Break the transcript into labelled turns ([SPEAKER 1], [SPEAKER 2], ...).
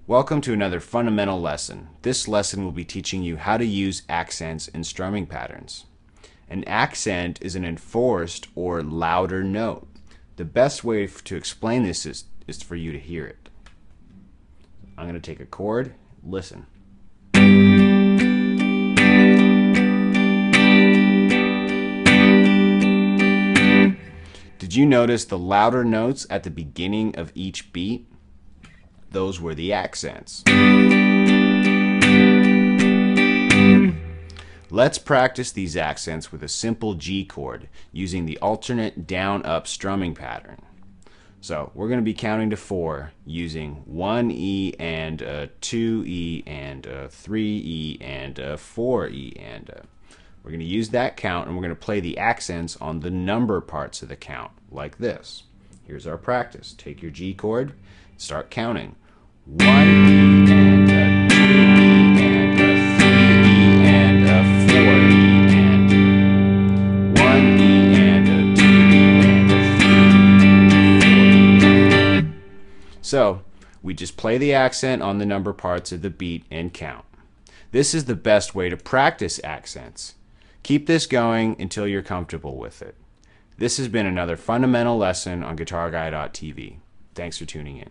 [SPEAKER 1] Welcome to another fundamental lesson. This lesson will be teaching you how to use accents in strumming patterns. An accent is an enforced or louder note. The best way to explain this is for you to hear it. I'm going to take a chord, listen. Did you notice the louder notes at the beginning of each beat? Those were the accents. Let's practice these accents with a simple G chord using the alternate down-up strumming pattern. So we're going to be counting to 4 using 1 E and a 2 E and a 3 E and a 4 E and a. We're going to use that count and we're going to play the accents on the number parts of the count like this. Here's our practice. Take your G chord, start counting. 1 E and a 2 E and a 3 E and a 4 E and 1 E and a 2 E and a 3 E. So we just play the accent on the number parts of the beat and count. This is the best way to practice accents. Keep this going until you're comfortable with it. This has been another fundamental lesson on GuitarGuy.tv. Thanks for tuning in.